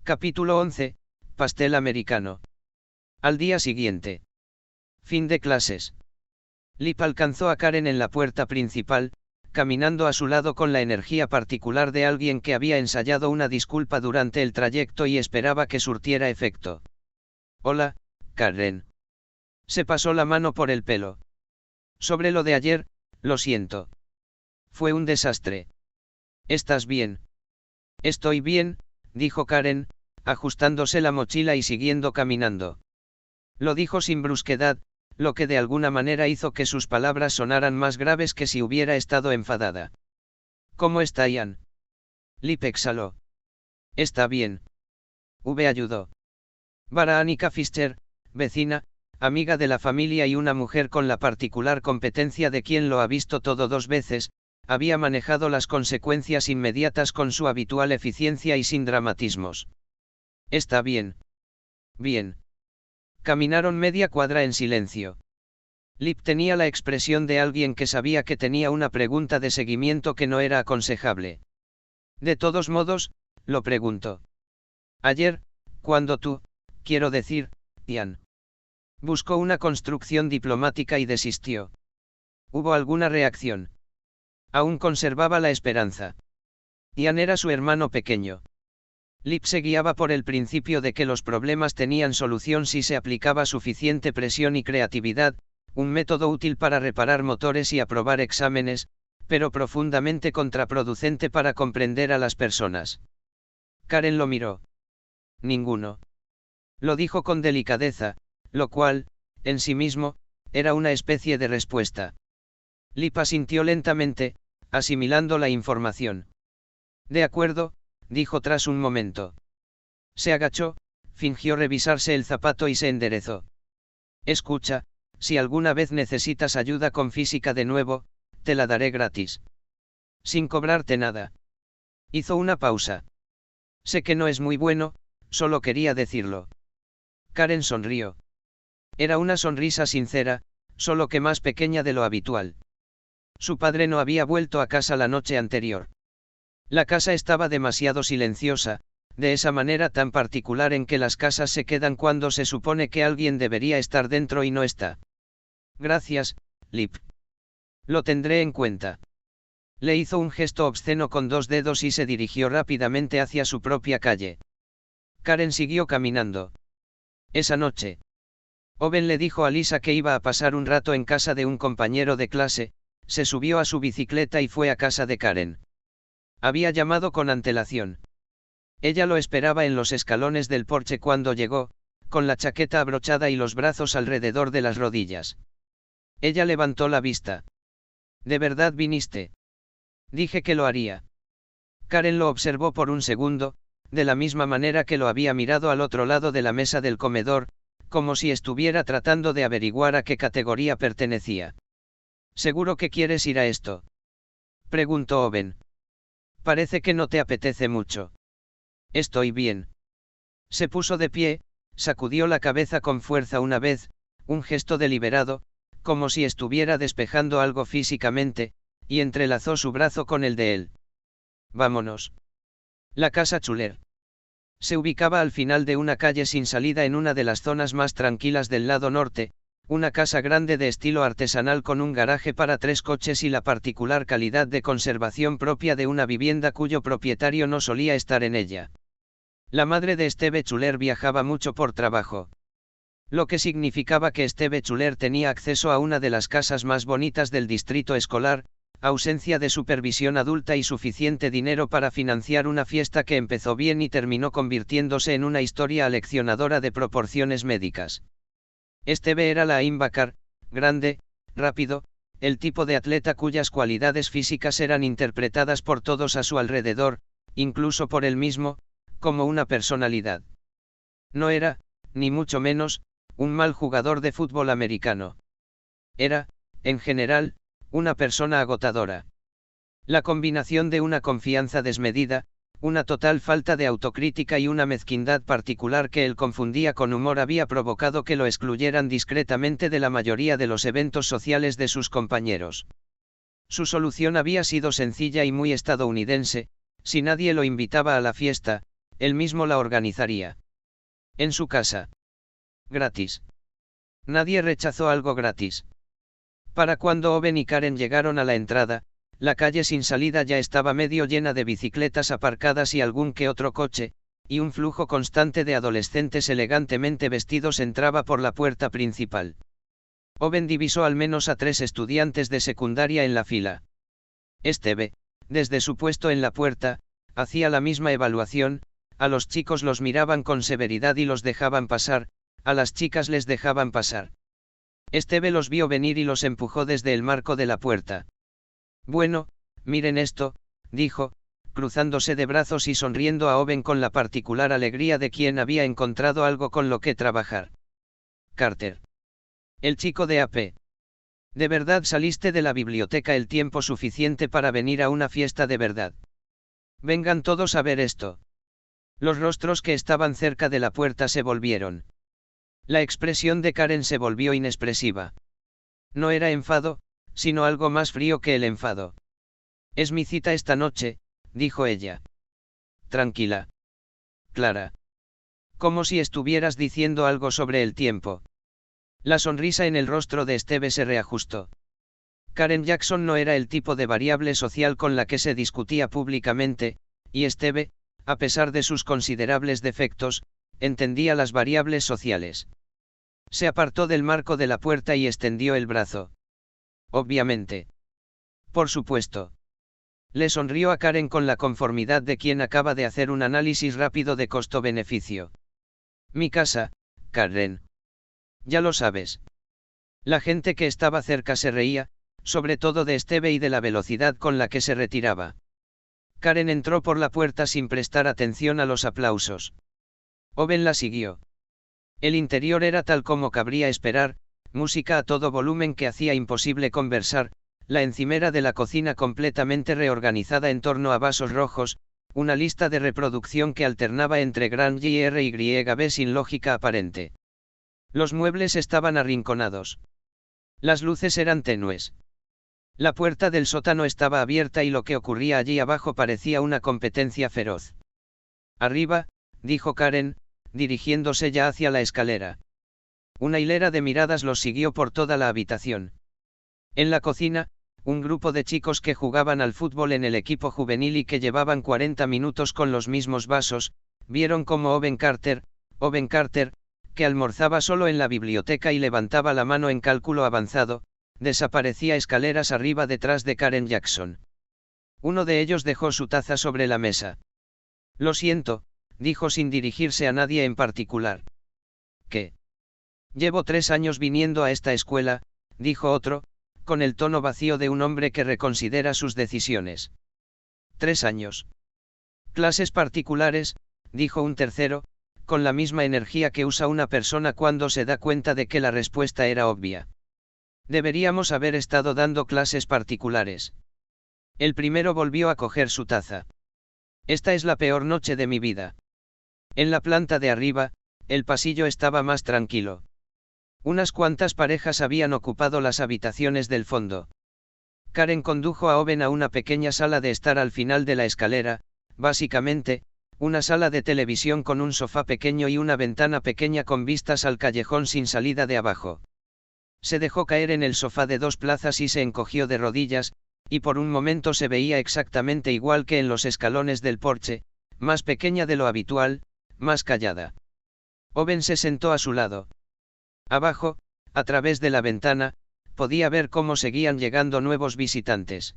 Capítulo 11, Pastel americano. Al día siguiente. Fin de clases. Lip alcanzó a Karen en la puerta principal, caminando a su lado con la energía particular de alguien que había ensayado una disculpa durante el trayecto y esperaba que surtiera efecto. Hola, Karen. Se pasó la mano por el pelo. Sobre lo de ayer, lo siento. Fue un desastre. ¿Estás bien? Estoy bien, dijo Karen, ajustándose la mochila y siguiendo caminando. Lo dijo sin brusquedad, lo que de alguna manera hizo que sus palabras sonaran más graves que si hubiera estado enfadada. ¿Cómo está Ian? Lip exhaló. Está bien. V ayudó. Veronica Fischer, vecina, amiga de la familia y una mujer con la particular competencia de quien lo ha visto todo 2 veces, había manejado las consecuencias inmediatas con su habitual eficiencia y sin dramatismos. Está bien. Bien. Caminaron media cuadra en silencio. Lip tenía la expresión de alguien que sabía que tenía una pregunta de seguimiento que no era aconsejable. De todos modos, lo preguntó. Ayer, cuando tú, quiero decir, Ian. Buscó una construcción diplomática y desistió. ¿Hubo alguna reacción? Aún conservaba la esperanza. Ian era su hermano pequeño. Lip se guiaba por el principio de que los problemas tenían solución si se aplicaba suficiente presión y creatividad, un método útil para reparar motores y aprobar exámenes, pero profundamente contraproducente para comprender a las personas. Karen lo miró. Ninguno. Lo dijo con delicadeza, lo cual, en sí mismo, era una especie de respuesta. Lip asintió lentamente, asimilando la información. De acuerdo, dijo tras un momento. Se agachó, fingió revisarse el zapato y se enderezó. Escucha, si alguna vez necesitas ayuda con física de nuevo, te la daré gratis. Sin cobrarte nada. Hizo una pausa. Sé que no es muy bueno, solo quería decirlo. Karen sonrió. Era una sonrisa sincera, solo que más pequeña de lo habitual. Su padre no había vuelto a casa la noche anterior. La casa estaba demasiado silenciosa, de esa manera tan particular en que las casas se quedan cuando se supone que alguien debería estar dentro y no está. Gracias, Lip. Lo tendré en cuenta. Le hizo un gesto obsceno con 2 dedos y se dirigió rápidamente hacia su propia calle. Karen siguió caminando. Esa noche, Owen le dijo a Lisa que iba a pasar un rato en casa de un compañero de clase, se subió a su bicicleta y fue a casa de Karen. Había llamado con antelación. Ella lo esperaba en los escalones del porche cuando llegó, con la chaqueta abrochada y los brazos alrededor de las rodillas. Ella levantó la vista. ¿De verdad viniste? Dije que lo haría. Karen lo observó por un segundo, de la misma manera que lo había mirado al otro lado de la mesa del comedor, como si estuviera tratando de averiguar a qué categoría pertenecía. ¿Seguro que quieres ir a esto?, preguntó Owen. Parece que no te apetece mucho. Estoy bien. Se puso de pie, sacudió la cabeza con fuerza una vez, un gesto deliberado, como si estuviera despejando algo físicamente, y entrelazó su brazo con el de él. Vámonos. La casa Chuler. Se ubicaba al final de una calle sin salida en una de las zonas más tranquilas del lado norte, una casa grande de estilo artesanal con un garaje para 3 coches y la particular calidad de conservación propia de una vivienda cuyo propietario no solía estar en ella. La madre de Steve Chuler viajaba mucho por trabajo. Lo que significaba que Steve Chuler tenía acceso a una de las casas más bonitas del distrito escolar, ausencia de supervisión adulta y suficiente dinero para financiar una fiesta que empezó bien y terminó convirtiéndose en una historia aleccionadora de proporciones médicas. Steve era la linebacker, grande, rápido, el tipo de atleta cuyas cualidades físicas eran interpretadas por todos a su alrededor, incluso por él mismo, como una personalidad. No era, ni mucho menos, un mal jugador de fútbol americano. Era, en general, una persona agotadora. La combinación de una confianza desmedida, una total falta de autocrítica y una mezquindad particular que él confundía con humor había provocado que lo excluyeran discretamente de la mayoría de los eventos sociales de sus compañeros. Su solución había sido sencilla y muy estadounidense: si nadie lo invitaba a la fiesta, él mismo la organizaría. En su casa. Gratis. Nadie rechazó algo gratis. Para cuando Owen y Karen llegaron a la entrada, la calle sin salida ya estaba medio llena de bicicletas aparcadas y algún que otro coche, y un flujo constante de adolescentes elegantemente vestidos entraba por la puerta principal. Owen divisó al menos a 3 estudiantes de secundaria en la fila. Esteve, desde su puesto en la puerta, hacía la misma evaluación, a los chicos los miraban con severidad y los dejaban pasar, a las chicas les dejaban pasar. Esteve los vio venir y los empujó desde el marco de la puerta. Bueno, miren esto, dijo, cruzándose de brazos y sonriendo a Owen con la particular alegría de quien había encontrado algo con lo que trabajar. Carter. El chico de AP. ¿De verdad saliste de la biblioteca el tiempo suficiente para venir a una fiesta de verdad? Vengan todos a ver esto. Los rostros que estaban cerca de la puerta se volvieron. La expresión de Karen se volvió inexpresiva. No era enfado, sino algo más frío que el enfado. Es mi cita esta noche, dijo ella. Tranquila. Clara. Como si estuvieras diciendo algo sobre el tiempo. La sonrisa en el rostro de Esteve se reajustó. Karen Jackson no era el tipo de variable social con la que se discutía públicamente, y Esteve, a pesar de sus considerables defectos, entendía las variables sociales. Se apartó del marco de la puerta y extendió el brazo. Obviamente. Por supuesto. Le sonrió a Karen con la conformidad de quien acaba de hacer un análisis rápido de costo-beneficio. Mi casa, Karen. Ya lo sabes. La gente que estaba cerca se reía, sobre todo de Esteve y de la velocidad con la que se retiraba. Karen entró por la puerta sin prestar atención a los aplausos. Owen la siguió. El interior era tal como cabría esperar, música a todo volumen que hacía imposible conversar, la encimera de la cocina completamente reorganizada en torno a vasos rojos, una lista de reproducción que alternaba entre gran Y y RYB sin lógica aparente. Los muebles estaban arrinconados. Las luces eran tenues. La puerta del sótano estaba abierta y lo que ocurría allí abajo parecía una competencia feroz. Arriba, dijo Karen, dirigiéndose ya hacia la escalera. Una hilera de miradas los siguió por toda la habitación. En la cocina, un grupo de chicos que jugaban al fútbol en el equipo juvenil y que llevaban 40 minutos con los mismos vasos, vieron cómo Owen Carter, que almorzaba solo en la biblioteca y levantaba la mano en cálculo avanzado, desaparecía escaleras arriba detrás de Karen Jackson. Uno de ellos dejó su taza sobre la mesa. Lo siento, dijo sin dirigirse a nadie en particular. ¿Qué? Llevo 3 años viniendo a esta escuela, dijo otro, con el tono vacío de un hombre que reconsidera sus decisiones. 3 años. Clases particulares, dijo un tercero, con la misma energía que usa una persona cuando se da cuenta de que la respuesta era obvia. Deberíamos haber estado dando clases particulares. El primero volvió a coger su taza. Esta es la peor noche de mi vida. En la planta de arriba, el pasillo estaba más tranquilo. Unas cuantas parejas habían ocupado las habitaciones del fondo. Karen condujo a Owen a una pequeña sala de estar al final de la escalera, básicamente, una sala de televisión con un sofá pequeño y una ventana pequeña con vistas al callejón sin salida de abajo. Se dejó caer en el sofá de 2 plazas y se encogió de rodillas, y por un momento se veía exactamente igual que en los escalones del porche, más pequeña de lo habitual, más callada. Owen se sentó a su lado. Abajo, a través de la ventana, podía ver cómo seguían llegando nuevos visitantes.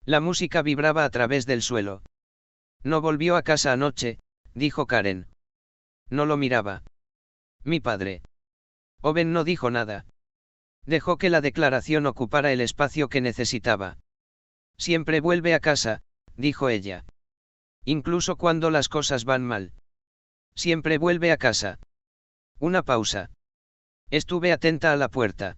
La música vibraba a través del suelo. No volvió a casa anoche, dijo Karen. No lo miraba. Mi padre. Owen no dijo nada. Dejó que la declaración ocupara el espacio que necesitaba. Siempre vuelve a casa, dijo ella. Incluso cuando las cosas van mal. Siempre vuelve a casa. Una pausa. Estuve atenta a la puerta.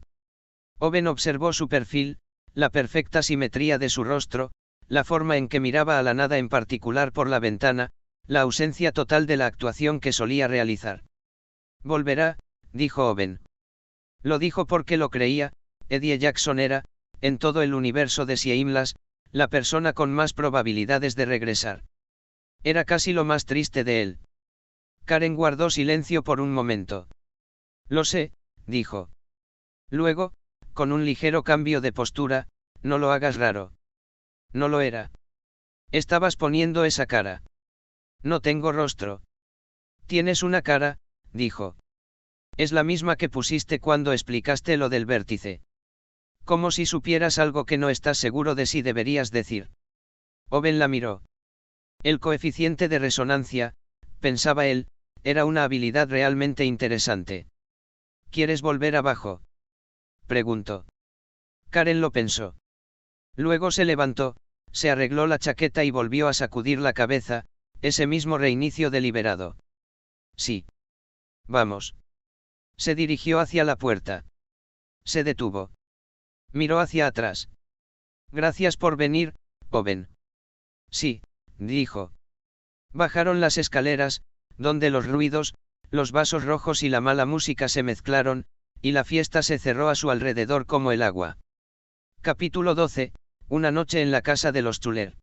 Owen observó su perfil, la perfecta simetría de su rostro, la forma en que miraba a la nada en particular por la ventana, la ausencia total de la actuación que solía realizar. Volverá, dijo Owen. Lo dijo porque lo creía, Eddie Jackson era, en todo el universo de Shameless, la persona con más probabilidades de regresar. Era casi lo más triste de él. Karen guardó silencio por un momento. Lo sé, dijo. Luego, con un ligero cambio de postura, no lo hagas raro. No lo era. Estabas poniendo esa cara. No tengo rostro. Tienes una cara, dijo. Es la misma que pusiste cuando explicaste lo del vértice. Como si supieras algo que no estás seguro de si deberías decir. Owen la miró. El coeficiente de resonancia, pensaba él, era una habilidad realmente interesante. ¿Quieres volver abajo? Preguntó. Karen lo pensó. Luego se levantó, se arregló la chaqueta y volvió a sacudir la cabeza, ese mismo reinicio deliberado. Sí. Vamos. Se dirigió hacia la puerta. Se detuvo. Miró hacia atrás. Gracias por venir, Owen. Sí, dijo. Bajaron las escaleras, donde los ruidos, los vasos rojos y la mala música se mezclaron, y la fiesta se cerró a su alrededor como el agua. Capítulo 12, una noche en la casa de los Tuller.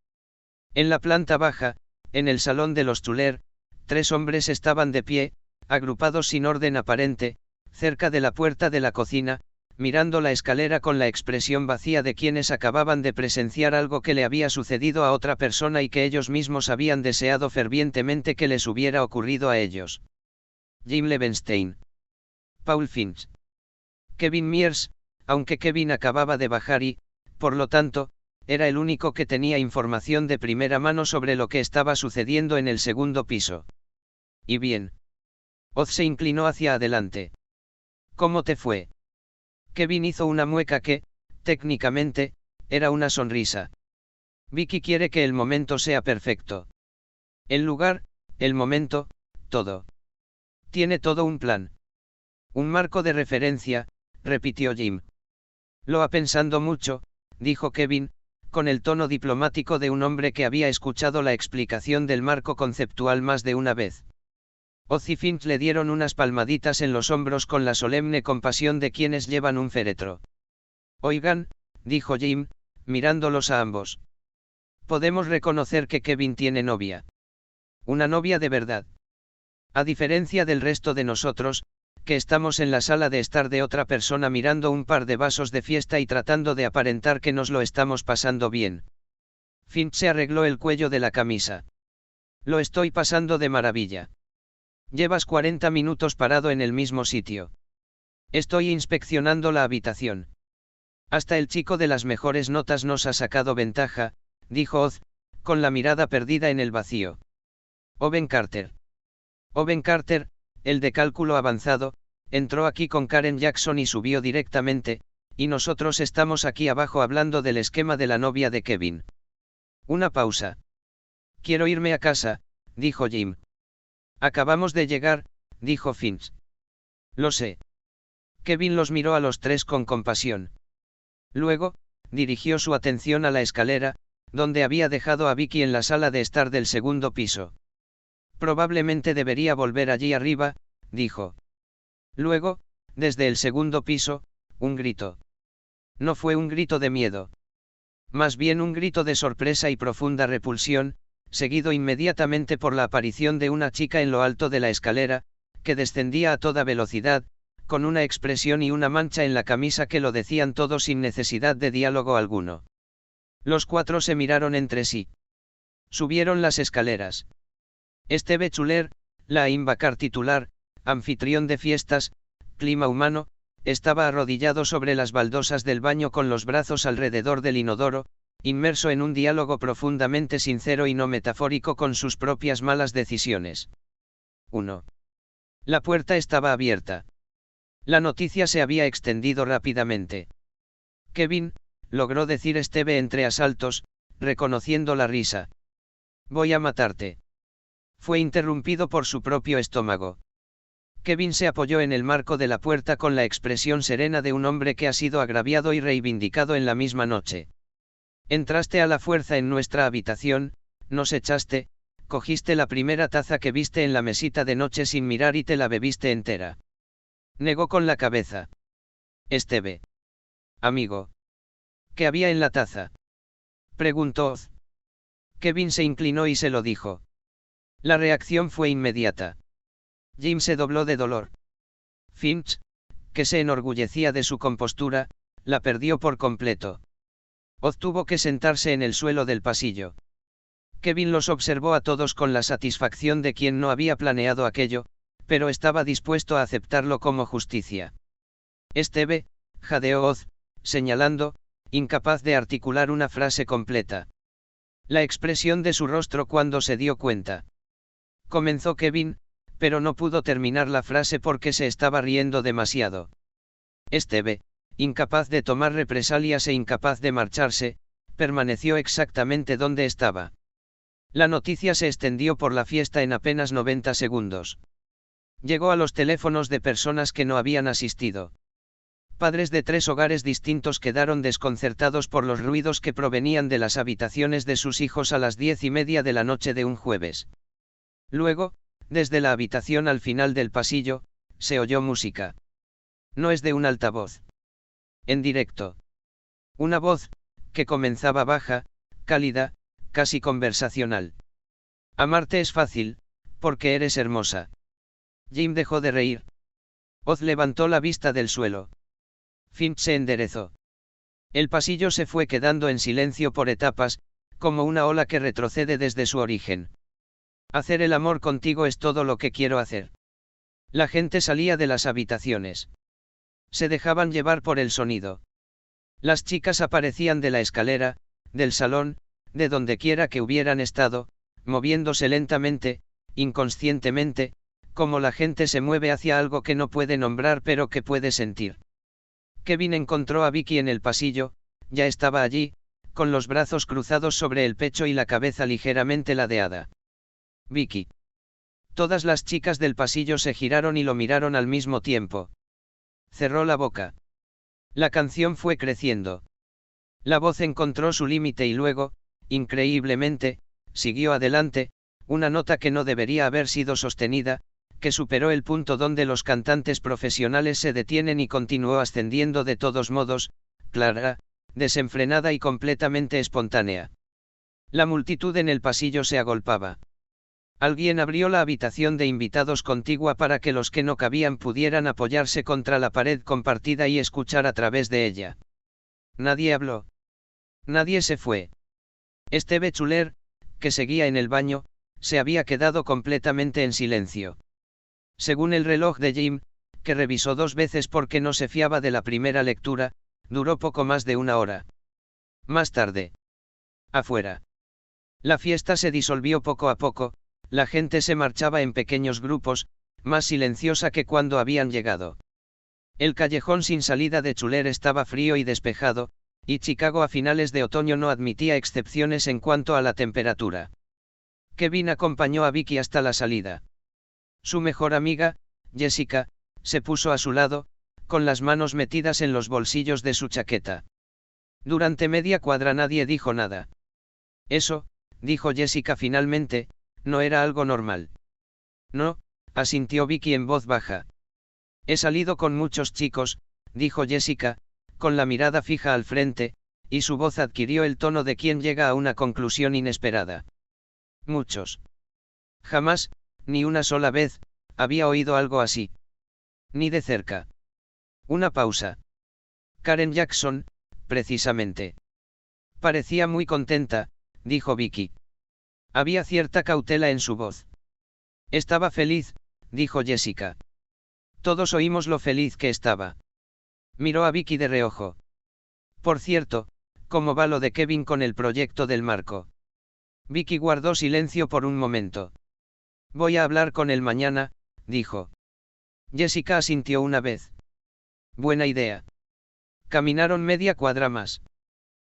En la planta baja, en el salón de los Tuller, 3 hombres estaban de pie, agrupados sin orden aparente, cerca de la puerta de la cocina, mirando la escalera con la expresión vacía de quienes acababan de presenciar algo que le había sucedido a otra persona y que ellos mismos habían deseado fervientemente que les hubiera ocurrido a ellos. Jim Levenstein. Paul Finch. Kevin Mears, aunque Kevin acababa de bajar y, por lo tanto, era el único que tenía información de primera mano sobre lo que estaba sucediendo en el segundo piso. ¿Y bien? Oz se inclinó hacia adelante. ¿Cómo te fue? Kevin hizo una mueca que, técnicamente, era una sonrisa. Vicky quiere que el momento sea perfecto. El lugar, el momento, todo. Tiene todo un plan. Un marco de referencia, repitió Jim. Lo ha pensado mucho, dijo Kevin, con el tono diplomático de un hombre que había escuchado la explicación del marco conceptual más de una vez. Oz y Finch le dieron unas palmaditas en los hombros con la solemne compasión de quienes llevan un féretro. Oigan, dijo Jim, mirándolos a ambos. Podemos reconocer que Kevin tiene novia. Una novia de verdad. A diferencia del resto de nosotros, que estamos en la sala de estar de otra persona mirando un par de vasos de fiesta y tratando de aparentar que nos lo estamos pasando bien. Finch se arregló el cuello de la camisa. Lo estoy pasando de maravilla. Llevas 40 minutos parado en el mismo sitio. Estoy inspeccionando la habitación. Hasta el chico de las mejores notas nos ha sacado ventaja, dijo Oz, con la mirada perdida en el vacío. Owen Carter. Owen Carter, el de cálculo avanzado, entró aquí con Karen Jackson y subió directamente, y nosotros estamos aquí abajo hablando del esquema de la novia de Kevin. Una pausa. Quiero irme a casa, dijo Jim. Acabamos de llegar, dijo Finch. Lo sé. Kevin los miró a los 3 con compasión. Luego, dirigió su atención a la escalera, donde había dejado a Vicky en la sala de estar del segundo piso. Probablemente debería volver allí arriba, dijo. Luego, desde el segundo piso, un grito. No fue un grito de miedo. Más bien un grito de sorpresa y profunda repulsión, seguido inmediatamente por la aparición de una chica en lo alto de la escalera, que descendía a toda velocidad, con una expresión y una mancha en la camisa que lo decían todo sin necesidad de diálogo alguno. Los 4 se miraron entre sí. Subieron las escaleras. Steve Chuler, la Invacar titular, anfitrión de fiestas, clima humano, estaba arrodillado sobre las baldosas del baño con los brazos alrededor del inodoro, inmerso en un diálogo profundamente sincero y no metafórico con sus propias malas decisiones. 1. La puerta estaba abierta. La noticia se había extendido rápidamente. Kevin, logró decir Steve entre asaltos, reconociendo la risa. Voy a matarte. Fue interrumpido por su propio estómago. Kevin se apoyó en el marco de la puerta con la expresión serena de un hombre que ha sido agraviado y reivindicado en la misma noche. Entraste a la fuerza en nuestra habitación, nos echaste, cogiste la primera taza que viste en la mesita de noche sin mirar y te la bebiste entera. Negó con la cabeza. Steve. Amigo. ¿Qué había en la taza? Preguntó Oz. Kevin se inclinó y se lo dijo. La reacción fue inmediata. Jim se dobló de dolor. Finch, que se enorgullecía de su compostura, la perdió por completo. Oz tuvo que sentarse en el suelo del pasillo. Kevin los observó a todos con la satisfacción de quien no había planeado aquello, pero estaba dispuesto a aceptarlo como justicia. Esteve, jadeó Oz, señalando, incapaz de articular una frase completa. La expresión de su rostro cuando se dio cuenta. Comenzó Kevin, pero no pudo terminar la frase porque se estaba riendo demasiado. Esteve, incapaz de tomar represalias e incapaz de marcharse, permaneció exactamente donde estaba. La noticia se extendió por la fiesta en apenas 90 segundos. Llegó a los teléfonos de personas que no habían asistido. Padres de 3 hogares distintos quedaron desconcertados por los ruidos que provenían de las habitaciones de sus hijos a las 10:30 de la noche de un jueves. Luego, desde la habitación al final del pasillo, se oyó música. No es de un altavoz. En directo. Una voz, que comenzaba baja, cálida, casi conversacional. Amarte es fácil, porque eres hermosa. Jim dejó de reír. Oz levantó la vista del suelo. Finch se enderezó. El pasillo se fue quedando en silencio por etapas, como una ola que retrocede desde su origen. Hacer el amor contigo es todo lo que quiero hacer. La gente salía de las habitaciones. Se dejaban llevar por el sonido. Las chicas aparecían de la escalera, del salón, de donde quiera que hubieran estado, moviéndose lentamente, inconscientemente, como la gente se mueve hacia algo que no puede nombrar pero que puede sentir. Kevin encontró a Vicky en el pasillo, ya estaba allí, con los brazos cruzados sobre el pecho y la cabeza ligeramente ladeada. Vicky. Todas las chicas del pasillo se giraron y lo miraron al mismo tiempo. Cerró la boca. La canción fue creciendo. La voz encontró su límite y luego, increíblemente, siguió adelante, una nota que no debería haber sido sostenida, que superó el punto donde los cantantes profesionales se detienen y continuó ascendiendo de todos modos, clara, desenfrenada y completamente espontánea. La multitud en el pasillo se agolpaba. Alguien abrió la habitación de invitados contigua para que los que no cabían pudieran apoyarse contra la pared compartida y escuchar a través de ella. Nadie habló. Nadie se fue. Esteve Chuler, que seguía en el baño, se había quedado completamente en silencio. Según el reloj de Jim, que revisó 2 veces porque no se fiaba de la primera lectura, duró poco más de 1 hora. Más tarde. Afuera. La fiesta se disolvió poco a poco, la gente se marchaba en pequeños grupos, más silenciosa que cuando habían llegado. El callejón sin salida de Chuler estaba frío y despejado, y Chicago a finales de otoño no admitía excepciones en cuanto a la temperatura. Kevin acompañó a Vicky hasta la salida. Su mejor amiga, Jessica, se puso a su lado, con las manos metidas en los bolsillos de su chaqueta. Durante media cuadra nadie dijo nada. Eso, dijo Jessica finalmente, no era algo normal. No, asintió Vicky en voz baja. He salido con muchos chicos, dijo Jessica, con la mirada fija al frente, y su voz adquirió el tono de quien llega a una conclusión inesperada. Muchos. Jamás, ni una sola vez, había oído algo así. Ni de cerca. Una pausa. Karen Jackson, precisamente. Parecía muy contenta, dijo Vicky. Había cierta cautela en su voz. Estaba feliz, dijo Jessica. Todos oímos lo feliz que estaba. Miró a Vicky de reojo. Por cierto, ¿cómo va lo de Kevin con el proyecto del marco? Vicky guardó silencio por un momento. Voy a hablar con él mañana, dijo. Jessica asintió una vez. Buena idea. Caminaron media cuadra más.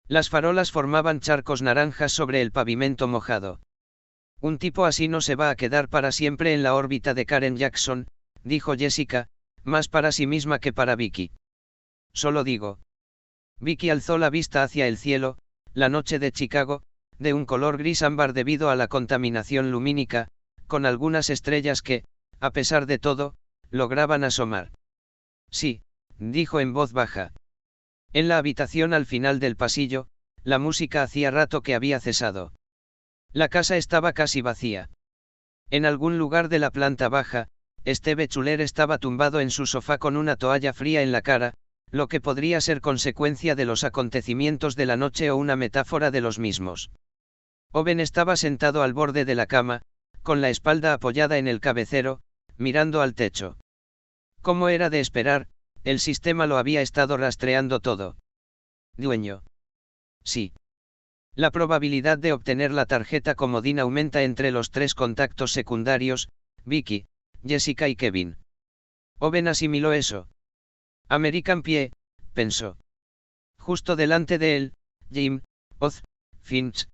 Las farolas formaban charcos naranjas sobre el pavimento mojado. Un tipo así no se va a quedar para siempre en la órbita de Karen Jackson, dijo Jessica, más para sí misma que para Vicky. Solo digo. Vicky alzó la vista hacia el cielo, la noche de Chicago, de un color gris ámbar debido a la contaminación lumínica, con algunas estrellas que, a pesar de todo, lograban asomar. Sí, dijo en voz baja. En la habitación al final del pasillo, la música hacía rato que había cesado. La casa estaba casi vacía. En algún lugar de la planta baja, Steve Chuler estaba tumbado en su sofá con una toalla fría en la cara, lo que podría ser consecuencia de los acontecimientos de la noche o una metáfora de los mismos. Owen estaba sentado al borde de la cama, con la espalda apoyada en el cabecero, mirando al techo. Como era de esperar, el sistema lo había estado rastreando todo. Dueño. Sí. La probabilidad de obtener la tarjeta comodín aumenta entre los tres contactos secundarios, Vicky, Jessica y Kevin. Owen asimiló eso. American Pie, pensó. Justo delante de él, Jim, Oz, Finch,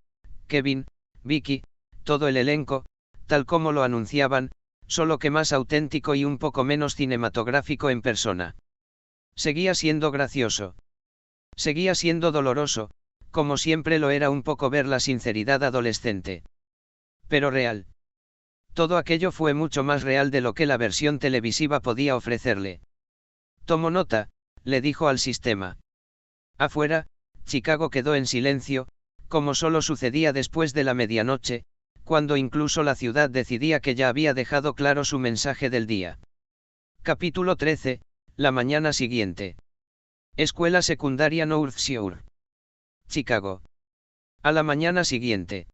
Kevin, Vicky, todo el elenco, tal como lo anunciaban, solo que más auténtico y un poco menos cinematográfico en persona. Seguía siendo gracioso. Seguía siendo doloroso, como siempre lo era un poco ver la sinceridad adolescente. Pero real. Todo aquello fue mucho más real de lo que la versión televisiva podía ofrecerle. Tomó nota, le dijo al sistema. Afuera, Chicago quedó en silencio, como solo sucedía después de la medianoche, cuando incluso la ciudad decidía que ya había dejado claro su mensaje del día. Capítulo 13, la mañana siguiente. Escuela secundaria North Shore. Chicago. A la mañana siguiente.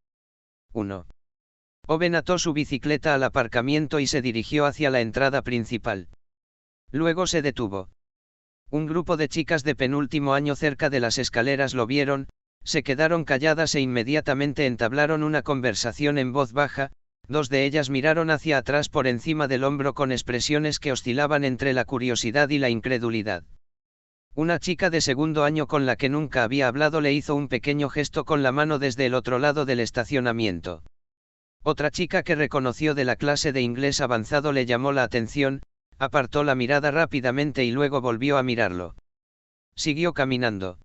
1. Owen ató su bicicleta al aparcamiento y se dirigió hacia la entrada principal. Luego se detuvo. Un grupo de chicas de penúltimo año cerca de las escaleras lo vieron, se quedaron calladas e inmediatamente entablaron una conversación en voz baja, dos de ellas miraron hacia atrás por encima del hombro con expresiones que oscilaban entre la curiosidad y la incredulidad. Una chica de segundo año con la que nunca había hablado le hizo un pequeño gesto con la mano desde el otro lado del estacionamiento. Otra chica que reconoció de la clase de inglés avanzado le llamó la atención, apartó la mirada rápidamente y luego volvió a mirarlo. Siguió caminando.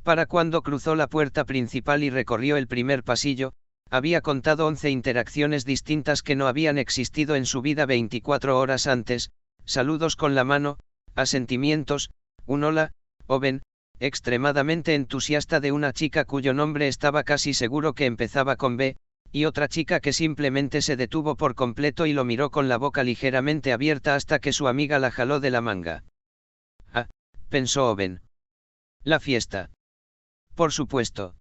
Para cuando cruzó la puerta principal y recorrió el primer pasillo, había contado 11 interacciones distintas que no habían existido en su vida 24 horas antes, saludos con la mano, asentimientos, un hola, Owen, extremadamente entusiasta de una chica cuyo nombre estaba casi seguro que empezaba con B, y otra chica que simplemente se detuvo por completo y lo miró con la boca ligeramente abierta hasta que su amiga la jaló de la manga. Ah, pensó Owen. La fiesta. Por supuesto.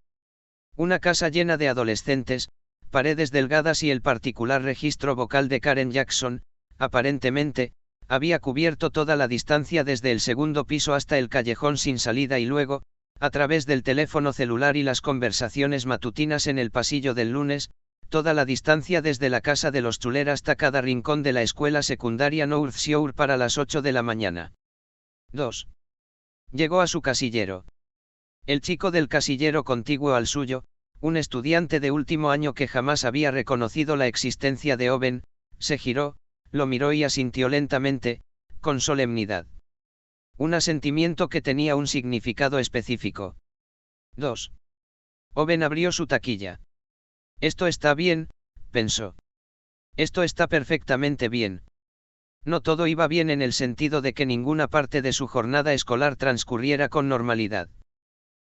Una casa llena de adolescentes, paredes delgadas y el particular registro vocal de Karen Jackson, aparentemente, había cubierto toda la distancia desde el segundo piso hasta el callejón sin salida y luego, a través del teléfono celular y las conversaciones matutinas en el pasillo del lunes, toda la distancia desde la casa de los Chuler hasta cada rincón de la escuela secundaria North Shore para las 8 de la mañana. 2. Llegó a su casillero. El chico del casillero contiguo al suyo, un estudiante de último año que jamás había reconocido la existencia de Owen, se giró, lo miró y asintió lentamente, con solemnidad. Un asentimiento que tenía un significado específico. 2. Owen abrió su taquilla. Esto está bien, pensó. Esto está perfectamente bien. No todo iba bien en el sentido de que ninguna parte de su jornada escolar transcurriera con normalidad.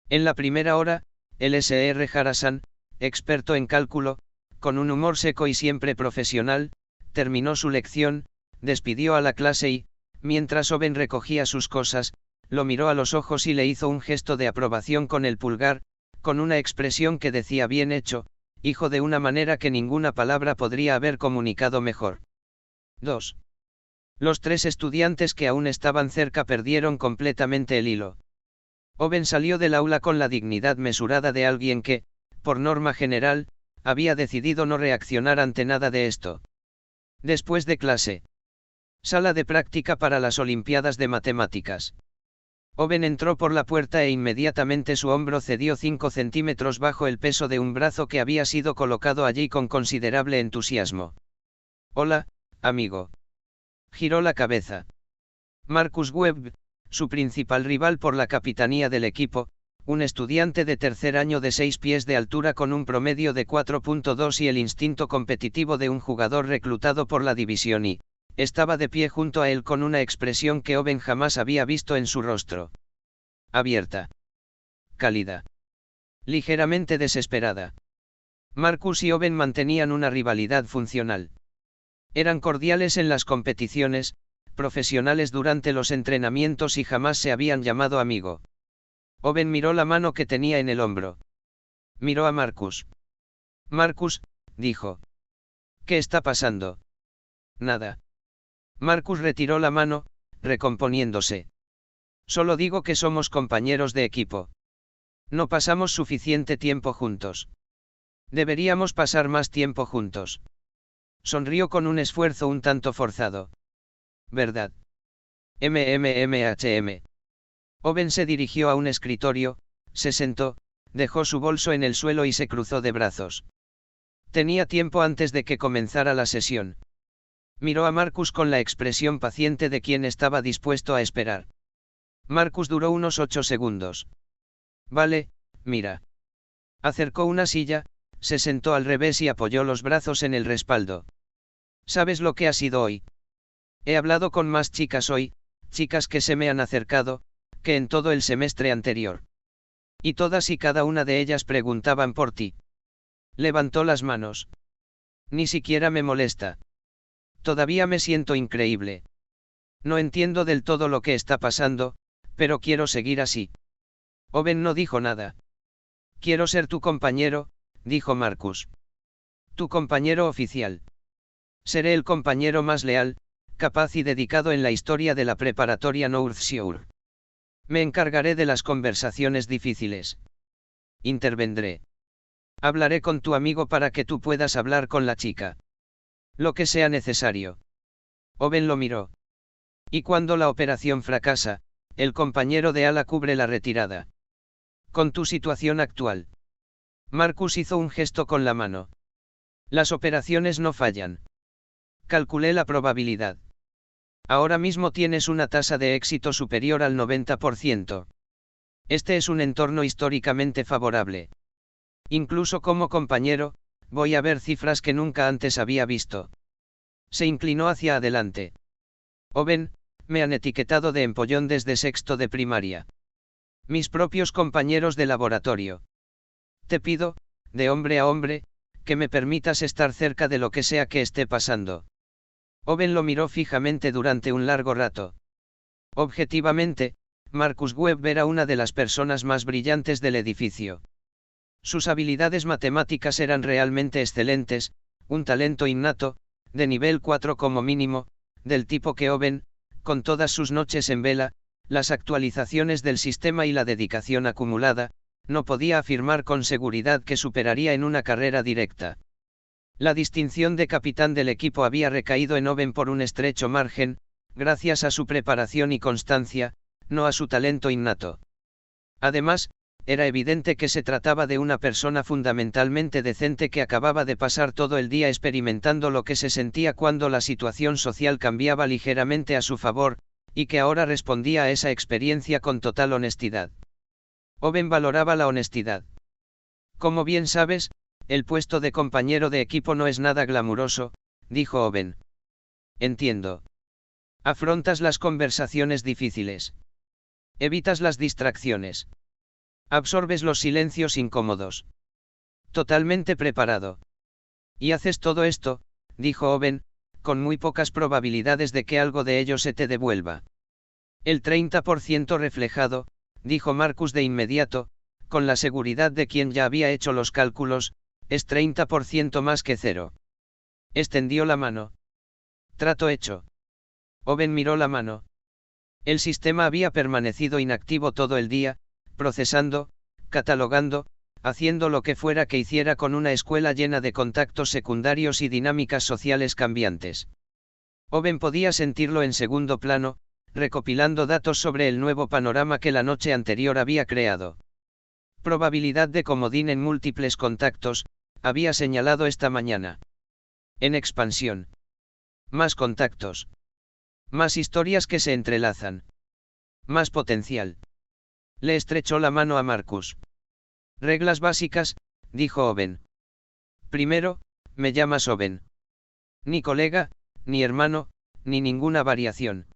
En la primera hora, el Sr. Harrison, experto en cálculo, con un humor seco y siempre profesional, terminó su lección, despidió a la clase y, mientras Owen recogía sus cosas, lo miró a los ojos y le hizo un gesto de aprobación con el pulgar, con una expresión que decía bien hecho, hijo, de una manera que ninguna palabra podría haber comunicado mejor. 2. Los tres estudiantes que aún estaban cerca perdieron completamente el hilo. Owen salió del aula con la dignidad mesurada de alguien que, por norma general, había decidido no reaccionar ante nada de esto. Después de clase. Sala de práctica para las Olimpiadas de Matemáticas. Owen entró por la puerta e inmediatamente su hombro cedió 5 centímetros bajo el peso de un brazo que había sido colocado allí con considerable entusiasmo. Hola, amigo. Giró la cabeza. Marcus Webb, su principal rival por la capitanía del equipo, un estudiante de tercer año de 6 pies de altura con un promedio de 4.2 y el instinto competitivo de un jugador reclutado por la división I, estaba de pie junto a él con una expresión que Owen jamás había visto en su rostro. Abierta. Cálida. Ligeramente desesperada. Marcus y Owen mantenían una rivalidad funcional. Eran cordiales en las competiciones, profesionales durante los entrenamientos y jamás se habían llamado amigo. Owen miró la mano que tenía en el hombro. Miró a Marcus. Marcus, dijo. ¿Qué está pasando? Nada. Marcus retiró la mano, recomponiéndose. Solo digo que somos compañeros de equipo. No pasamos suficiente tiempo juntos. Deberíamos pasar más tiempo juntos. Sonrió con un esfuerzo un tanto forzado. ¿Verdad? MMMHM. Owen se dirigió a un escritorio, se sentó, dejó su bolso en el suelo y se cruzó de brazos. Tenía tiempo antes de que comenzara la sesión. Miró a Marcus con la expresión paciente de quien estaba dispuesto a esperar. Marcus duró unos 8 segundos. Vale, mira. Acercó una silla, se sentó al revés y apoyó los brazos en el respaldo. ¿Sabes lo que ha sido hoy? He hablado con más chicas hoy, chicas que se me han acercado, que en todo el semestre anterior. Y todas y cada una de ellas preguntaban por ti. Levantó las manos. Ni siquiera me molesta. Todavía me siento increíble. No entiendo del todo lo que está pasando, pero quiero seguir así. Owen no dijo nada. Quiero ser tu compañero, dijo Marcus. Tu compañero oficial. Seré el compañero más leal, capaz y dedicado en la historia de la preparatoria North Shore. Me encargaré de las conversaciones difíciles. Intervendré. Hablaré con tu amigo para que tú puedas hablar con la chica. Lo que sea necesario. Owen lo miró. Y cuando la operación fracasa, el compañero de ala cubre la retirada. Con tu situación actual. Marcus hizo un gesto con la mano. Las operaciones no fallan. Calculé la probabilidad. Ahora mismo tienes una tasa de éxito superior al 90%. Este es un entorno históricamente favorable. Incluso como compañero, voy a ver cifras que nunca antes había visto. Se inclinó hacia adelante. Owen, me han etiquetado de empollón desde sexto de primaria. Mis propios compañeros de laboratorio. Te pido, de hombre a hombre, que me permitas estar cerca de lo que sea que esté pasando. Owen lo miró fijamente durante un largo rato. Objetivamente, Marcus Webb era una de las personas más brillantes del edificio. Sus habilidades matemáticas eran realmente excelentes, un talento innato, de nivel 4 como mínimo, del tipo que Owen, con todas sus noches en vela, las actualizaciones del sistema y la dedicación acumulada, no podía afirmar con seguridad que superaría en una carrera directa. La distinción de capitán del equipo había recaído en Owen por un estrecho margen, gracias a su preparación y constancia, no a su talento innato. Además, era evidente que se trataba de una persona fundamentalmente decente que acababa de pasar todo el día experimentando lo que se sentía cuando la situación social cambiaba ligeramente a su favor, y que ahora respondía a esa experiencia con total honestidad. Owen valoraba la honestidad. Como bien sabes, el puesto de compañero de equipo no es nada glamuroso, dijo Owen. Entiendo. Afrontas las conversaciones difíciles. Evitas las distracciones. Absorbes los silencios incómodos. Totalmente preparado. Y haces todo esto, dijo Owen, con muy pocas probabilidades de que algo de ello se te devuelva. El 30% reflejado, dijo Marcus de inmediato, con la seguridad de quien ya había hecho los cálculos, es 30% más que cero. Extendió la mano. Trato hecho. Owen miró la mano. El sistema había permanecido inactivo todo el día, procesando, catalogando, haciendo lo que fuera que hiciera con una escuela llena de contactos secundarios y dinámicas sociales cambiantes. Owen podía sentirlo en segundo plano, recopilando datos sobre el nuevo panorama que la noche anterior había creado. Probabilidad de comodín en múltiples contactos, había señalado esta mañana. En expansión. Más contactos. Más historias que se entrelazan. Más potencial. Le estrechó la mano a Marcus. Reglas básicas, dijo Owen. Primero, me llamas Owen. Ni colega, ni hermano, ni ninguna variación.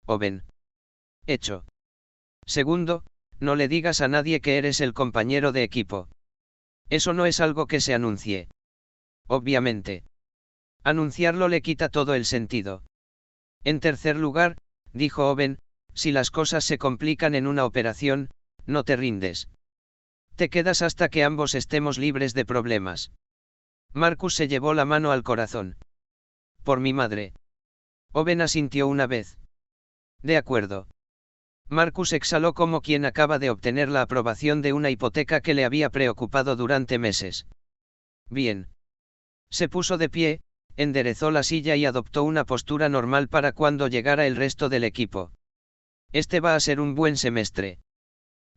Owen. Hecho. Segundo, no le digas a nadie que eres el compañero de equipo. Eso no es algo que se anuncie. Obviamente. Anunciarlo le quita todo el sentido. En tercer lugar, dijo Owen, si las cosas se complican en una operación, no te rindes. Te quedas hasta que ambos estemos libres de problemas. Marcus se llevó la mano al corazón. Por mi madre. Owen asintió una vez. De acuerdo. Marcus exhaló como quien acaba de obtener la aprobación de una hipoteca que le había preocupado durante meses. Bien. Se puso de pie, enderezó la silla y adoptó una postura normal para cuando llegara el resto del equipo. Este va a ser un buen semestre.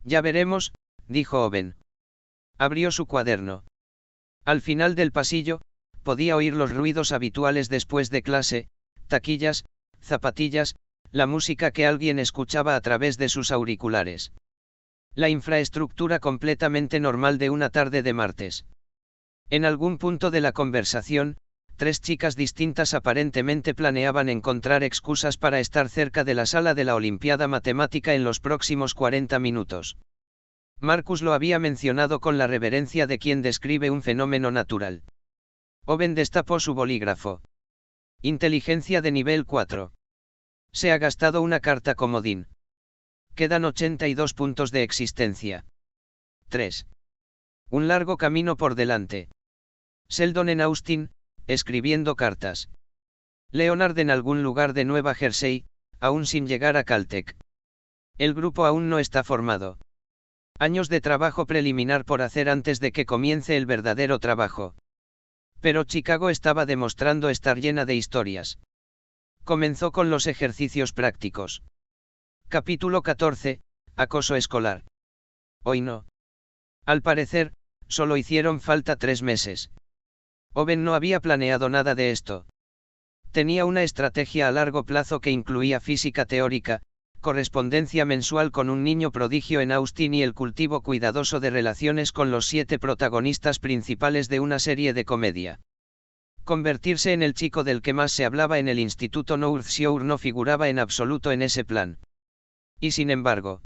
Ya veremos, dijo Owen. Abrió su cuaderno. Al final del pasillo, podía oír los ruidos habituales después de clase, taquillas, zapatillas, la música que alguien escuchaba a través de sus auriculares. La infraestructura completamente normal de una tarde de martes. En algún punto de la conversación, 3 chicas distintas aparentemente planeaban encontrar excusas para estar cerca de la sala de la Olimpiada Matemática en los próximos 40 minutos. Marcus lo había mencionado con la reverencia de quien describe un fenómeno natural. Owen destapó su bolígrafo. Inteligencia de nivel 4. Se ha gastado una carta comodín. Quedan 82 puntos de existencia. 3. Un largo camino por delante. Sheldon en Austin, escribiendo cartas. Leonard en algún lugar de Nueva Jersey, aún sin llegar a Caltech. El grupo aún no está formado. Años de trabajo preliminar por hacer antes de que comience el verdadero trabajo. Pero Chicago estaba demostrando estar llena de historias. Comenzó con los ejercicios prácticos. Capítulo 14, acoso escolar. Hoy no. Al parecer, solo hicieron falta 3 meses. Owen no había planeado nada de esto. Tenía una estrategia a largo plazo que incluía física teórica, correspondencia mensual con un niño prodigio en Austin y el cultivo cuidadoso de relaciones con los 7 protagonistas principales de una serie de comedia. Convertirse en el chico del que más se hablaba en el Instituto North Shore no figuraba en absoluto en ese plan. Y sin embargo,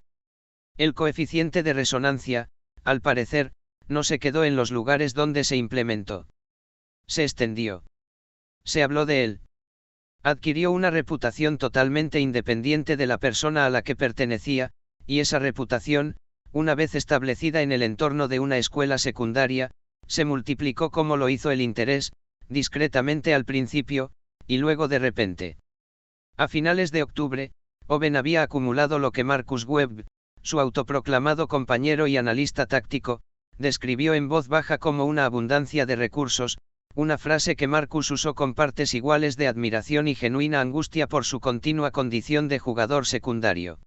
el coeficiente de resonancia, al parecer, no se quedó en los lugares donde se implementó. Se extendió. Se habló de él. Adquirió una reputación totalmente independiente de la persona a la que pertenecía, y esa reputación, una vez establecida en el entorno de una escuela secundaria, se multiplicó como lo hizo el interés, discretamente al principio, y luego de repente. A finales de octubre, Owen había acumulado lo que Marcus Webb, su autoproclamado compañero y analista táctico, describió en voz baja como una abundancia de recursos, una frase que Marcus usó con partes iguales de admiración y genuina angustia por su continua condición de jugador secundario.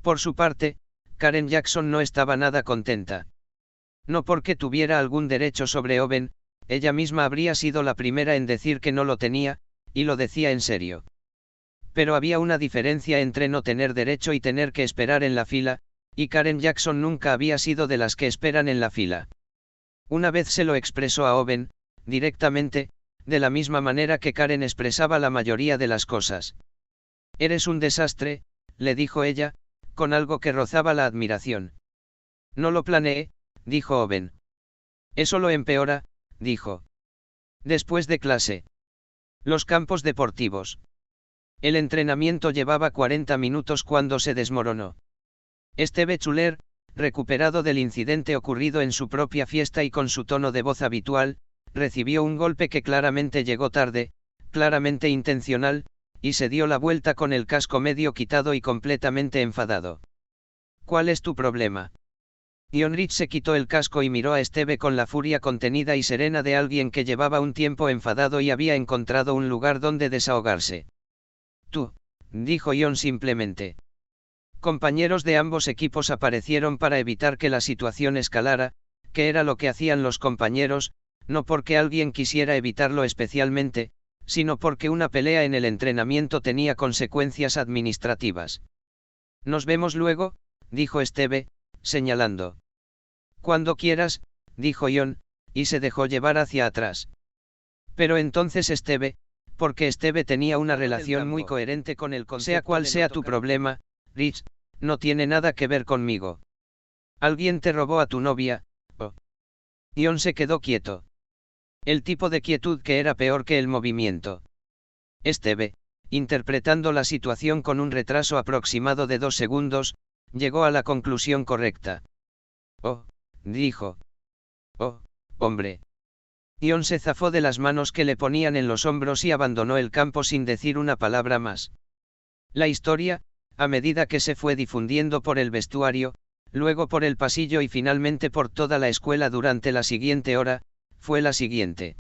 Por su parte, Karen Jackson no estaba nada contenta. No porque tuviera algún derecho sobre Owen, ella misma habría sido la primera en decir que no lo tenía, y lo decía en serio. Pero había una diferencia entre no tener derecho y tener que esperar en la fila, y Karen Jackson nunca había sido de las que esperan en la fila. Una vez se lo expresó a Owen, directamente, de la misma manera que Karen expresaba la mayoría de las cosas. Eres un desastre, le dijo ella, con algo que rozaba la admiración. No lo planeé, dijo Owen. Eso lo empeora, dijo. Después de clase. Los campos deportivos. El entrenamiento llevaba 40 minutos cuando se desmoronó. Steve Chuler, recuperado del incidente ocurrido en su propia fiesta y con su tono de voz habitual, recibió un golpe que claramente llegó tarde, claramente intencional, y se dio la vuelta con el casco medio quitado y completamente enfadado. ¿Cuál es tu problema? Ionrich se quitó el casco y miró a Steve con la furia contenida y serena de alguien que llevaba un tiempo enfadado y había encontrado un lugar donde desahogarse. Tú, dijo Ion simplemente. Compañeros de ambos equipos aparecieron para evitar que la situación escalara, que era lo que hacían los compañeros, no porque alguien quisiera evitarlo especialmente, sino porque una pelea en el entrenamiento tenía consecuencias administrativas. Nos vemos luego, dijo Steve, señalando. Cuando quieras, dijo Ion, y se dejó llevar hacia atrás. Pero entonces Steve, porque Steve tenía una relación muy coherente con el concepto sea cual sea tu problema, Rich, no tiene nada que ver conmigo. Alguien te robó a tu novia, oh. Ion se quedó quieto. El tipo de quietud que era peor que el movimiento. Esteve, interpretando la situación con un retraso aproximado de 2 segundos, llegó a la conclusión correcta. Oh, dijo. Oh, hombre. Ion se zafó de las manos que le ponían en los hombros y abandonó el campo sin decir una palabra más. La historia, a medida que se fue difundiendo por el vestuario, luego por el pasillo y finalmente por toda la escuela durante la siguiente hora, fue la siguiente.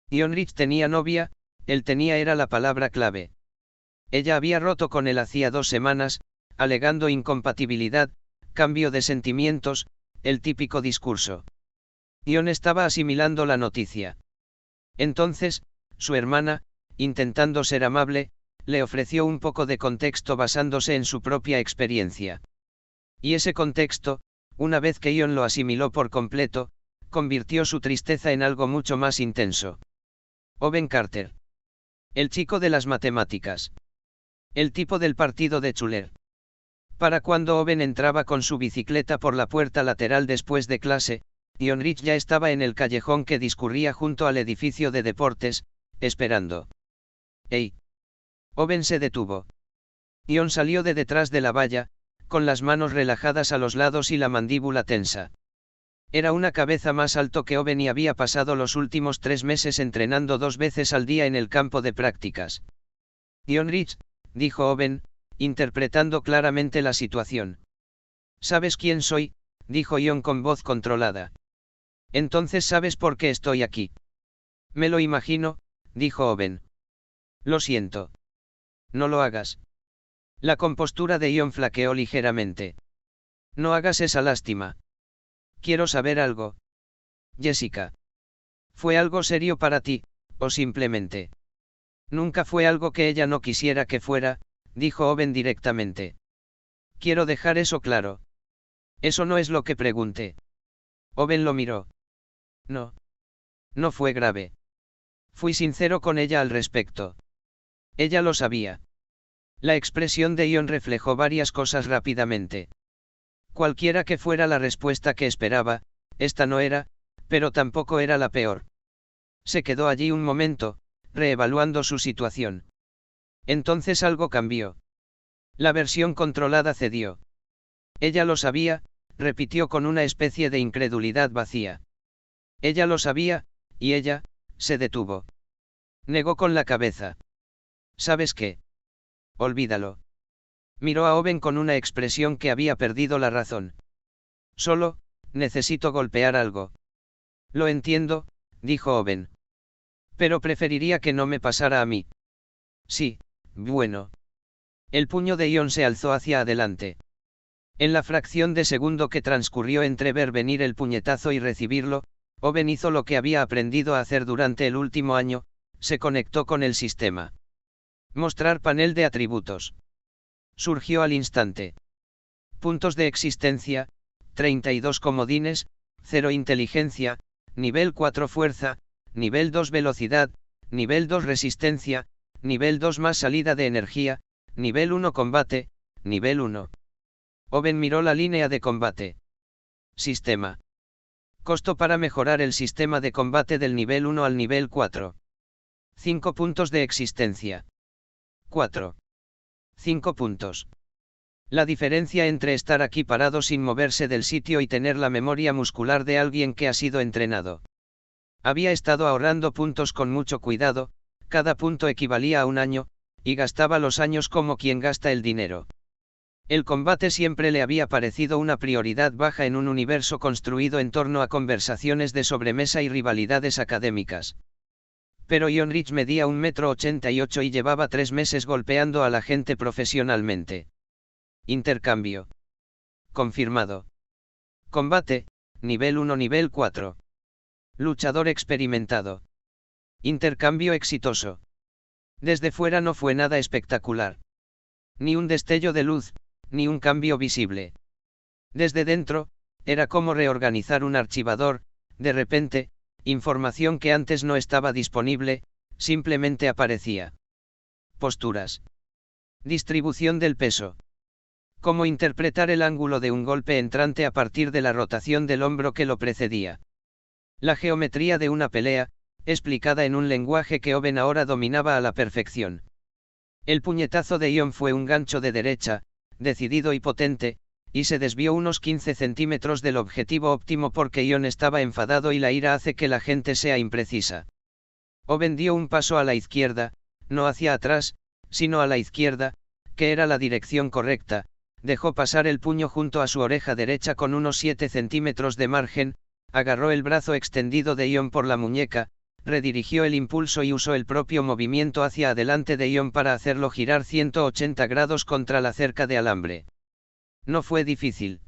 Ionrich tenía novia, él tenía era la palabra clave. Ella había roto con él hacía 2 semanas, alegando incompatibilidad, cambio de sentimientos, el típico discurso. Ion estaba asimilando la noticia. Entonces, su hermana, intentando ser amable, le ofreció un poco de contexto basándose en su propia experiencia. Y ese contexto, una vez que Ion lo asimiló por completo, convirtió su tristeza en algo mucho más intenso. Owen Carter. El chico de las matemáticas. El tipo del partido de Chuler. Para cuando Owen entraba con su bicicleta por la puerta lateral después de clase, Ionrich ya estaba en el callejón que discurría junto al edificio de deportes, esperando. ¡Ey! Owen se detuvo. Ion salió de detrás de la valla, con las manos relajadas a los lados y la mandíbula tensa. Era una cabeza más alto que Owen y había pasado los últimos 3 meses entrenando 2 veces al día en el campo de prácticas. Ionrich, dijo Owen, interpretando claramente la situación. ¿Sabes quién soy?, dijo Ion con voz controlada. Entonces sabes por qué estoy aquí. Me lo imagino, dijo Owen. Lo siento. No lo hagas. La compostura de Ion flaqueó ligeramente. No hagas esa lástima. Quiero saber algo. Jessica. ¿Fue algo serio para ti, o simplemente? Nunca fue algo que ella no quisiera que fuera, dijo Owen directamente. Quiero dejar eso claro. Eso no es lo que pregunté. Owen lo miró. No. No fue grave. Fui sincero con ella al respecto. Ella lo sabía. La expresión de Ion reflejó varias cosas rápidamente. Cualquiera que fuera la respuesta que esperaba, esta no era, pero tampoco era la peor. Se quedó allí un momento, reevaluando su situación. Entonces algo cambió. La versión controlada cedió. Ella lo sabía, repitió con una especie de incredulidad vacía. Ella lo sabía, y ella, se detuvo. Negó con la cabeza. ¿Sabes qué? Olvídalo. Miró a Owen con una expresión que había perdido la razón. Solo, necesito golpear algo. Lo entiendo, dijo Owen. Pero preferiría que no me pasara a mí. Sí, bueno. El puño de Ion se alzó hacia adelante. En la fracción de segundo que transcurrió entre ver venir el puñetazo y recibirlo, Owen hizo lo que había aprendido a hacer durante el último año, se conectó con el sistema. Mostrar panel de atributos. Surgió al instante. Puntos de existencia, 32 comodines, 0 inteligencia, nivel 4 fuerza, nivel 2 velocidad, nivel 2 resistencia, nivel 2 más salida de energía, nivel 1 combate, nivel 1. Owen miró la línea de combate. Sistema. Costo para mejorar el sistema de combate del nivel 1 al nivel 4. 5 puntos de existencia. 4. 5 puntos. La diferencia entre estar aquí parado sin moverse del sitio y tener la memoria muscular de alguien que ha sido entrenado. Había estado ahorrando puntos con mucho cuidado, cada punto equivalía a un año, y gastaba los años como quien gasta el dinero. El combate siempre le había parecido una prioridad baja en un universo construido en torno a conversaciones de sobremesa y rivalidades académicas. Pero Ionrich medía 1,88 m y llevaba 3 meses golpeando a la gente profesionalmente. Intercambio. Confirmado. Combate, nivel 1 nivel 4. Luchador experimentado. Intercambio exitoso. Desde fuera no fue nada espectacular. Ni un destello de luz, ni un cambio visible. Desde dentro, era como reorganizar un archivador, de repente, información que antes no estaba disponible, simplemente aparecía. Posturas. Distribución del peso. Cómo interpretar el ángulo de un golpe entrante a partir de la rotación del hombro que lo precedía. La geometría de una pelea, explicada en un lenguaje que Owen ahora dominaba a la perfección. El puñetazo de Ion fue un gancho de derecha, decidido y potente, y se desvió unos 15 centímetros del objetivo óptimo porque Ion estaba enfadado y la ira hace que la gente sea imprecisa. Owen dio un paso a la izquierda, no hacia atrás, sino a la izquierda, que era la dirección correcta, dejó pasar el puño junto a su oreja derecha con unos 7 centímetros de margen, agarró el brazo extendido de Ion por la muñeca, redirigió el impulso y usó el propio movimiento hacia adelante de Ion para hacerlo girar 180 grados contra la cerca de alambre. No fue difícil.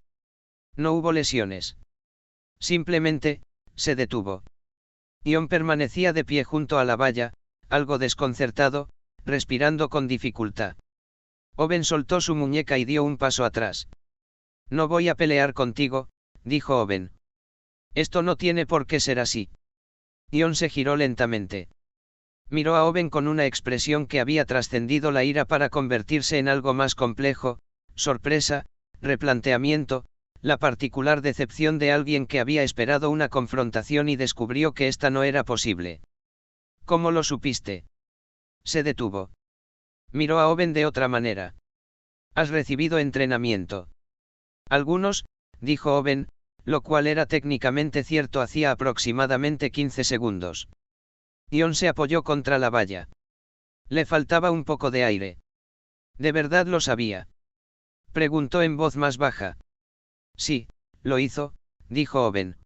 No hubo lesiones. Simplemente, se detuvo. Ion permanecía de pie junto a la valla, algo desconcertado, respirando con dificultad. Owen soltó su muñeca y dio un paso atrás. No voy a pelear contigo, dijo Owen. Esto no tiene por qué ser así. Ion se giró lentamente. Miró a Owen con una expresión que había trascendido la ira para convertirse en algo más complejo, sorpresa, replanteamiento, la particular decepción de alguien que había esperado una confrontación y descubrió que esta no era posible. ¿Cómo lo supiste? Se detuvo. Miró a Owen de otra manera. ¿Has recibido entrenamiento? Algunos, dijo Owen, lo cual era técnicamente cierto hacía aproximadamente 15 segundos. Ion se apoyó contra la valla. Le faltaba un poco de aire. ¿De verdad lo sabía? Preguntó en voz más baja. Sí, lo hizo, dijo Owen.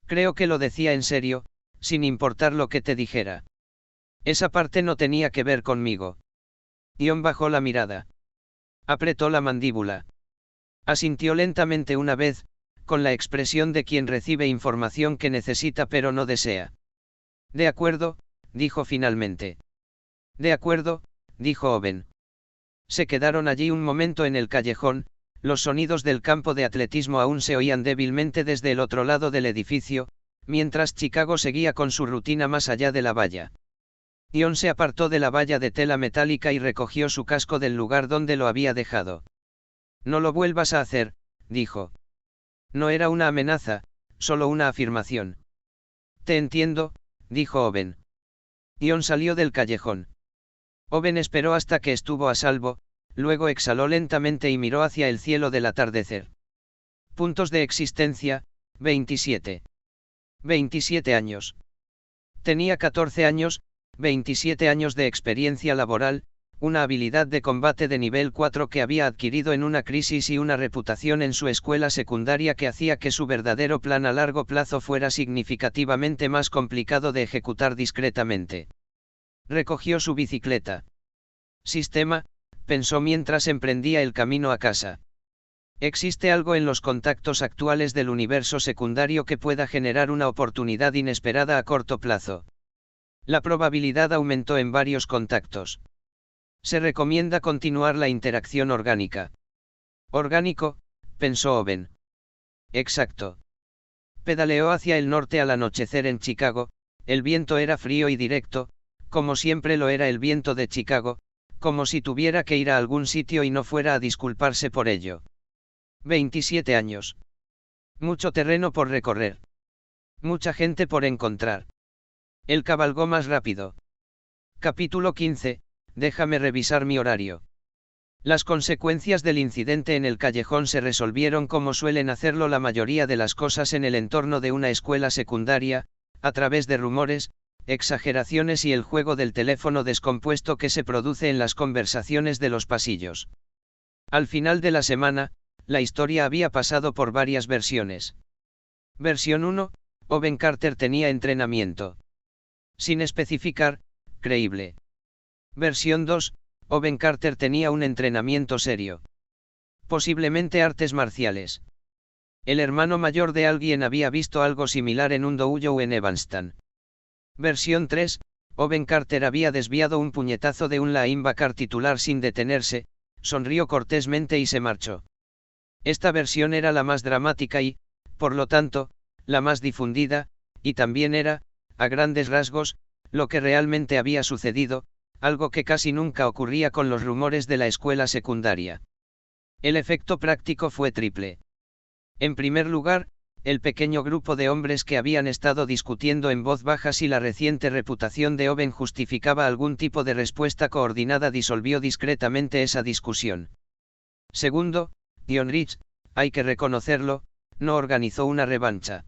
Creo que lo decía en serio, sin importar lo que te dijera. Esa parte no tenía que ver conmigo. Ion bajó la mirada. Apretó la mandíbula. Asintió lentamente una vez, con la expresión de quien recibe información que necesita pero no desea. De acuerdo, dijo finalmente. De acuerdo, dijo Owen. Se quedaron allí un momento en el callejón, los sonidos del campo de atletismo aún se oían débilmente desde el otro lado del edificio, mientras Chicago seguía con su rutina más allá de la valla. Ion se apartó de la valla de tela metálica y recogió su casco del lugar donde lo había dejado. No lo vuelvas a hacer, dijo. No era una amenaza, solo una afirmación. Te entiendo, dijo Owen. Ion salió del callejón. Owen esperó hasta que estuvo a salvo, luego exhaló lentamente y miró hacia el cielo del atardecer. Puntos de existencia, 27. 27 años. Tenía 14 años, 27 años de experiencia laboral, una habilidad de combate de nivel 4 que había adquirido en una crisis y una reputación en su escuela secundaria que hacía que su verdadero plan a largo plazo fuera significativamente más complicado de ejecutar discretamente. Recogió su bicicleta. Sistema, pensó mientras emprendía el camino a casa. ¿Existe algo en los contactos actuales del universo secundario que pueda generar una oportunidad inesperada a corto plazo? La probabilidad aumentó en varios contactos. Se recomienda continuar la interacción orgánica. Orgánico, pensó Owen. Exacto. Pedaleó hacia el norte al anochecer en Chicago, el viento era frío y directo, como siempre lo era el viento de Chicago, como si tuviera que ir a algún sitio y no fuera a disculparse por ello. 27 años. Mucho terreno por recorrer. Mucha gente por encontrar. Él cabalgó más rápido. Capítulo 15. Déjame revisar mi horario. Las consecuencias del incidente en el callejón se resolvieron como suelen hacerlo la mayoría de las cosas en el entorno de una escuela secundaria, a través de rumores, exageraciones y el juego del teléfono descompuesto que se produce en las conversaciones de los pasillos. Al final de la semana, la historia había pasado por varias versiones. Versión 1, Owen Carter tenía entrenamiento. Sin especificar, creíble. Versión 2, Owen Carter tenía un entrenamiento serio. Posiblemente artes marciales. El hermano mayor de alguien había visto algo similar en un doujou en Evanston. Versión 3, Owen Carter había desviado un puñetazo de un linebacker titular sin detenerse, sonrió cortésmente y se marchó. Esta versión era la más dramática y, por lo tanto, la más difundida, y también era, a grandes rasgos, lo que realmente había sucedido, algo que casi nunca ocurría con los rumores de la escuela secundaria. El efecto práctico fue triple. En primer lugar, el pequeño grupo de hombres que habían estado discutiendo en voz baja si la reciente reputación de Owen justificaba algún tipo de respuesta coordinada disolvió discretamente esa discusión. Segundo, Dion Rich, hay que reconocerlo, no organizó una revancha.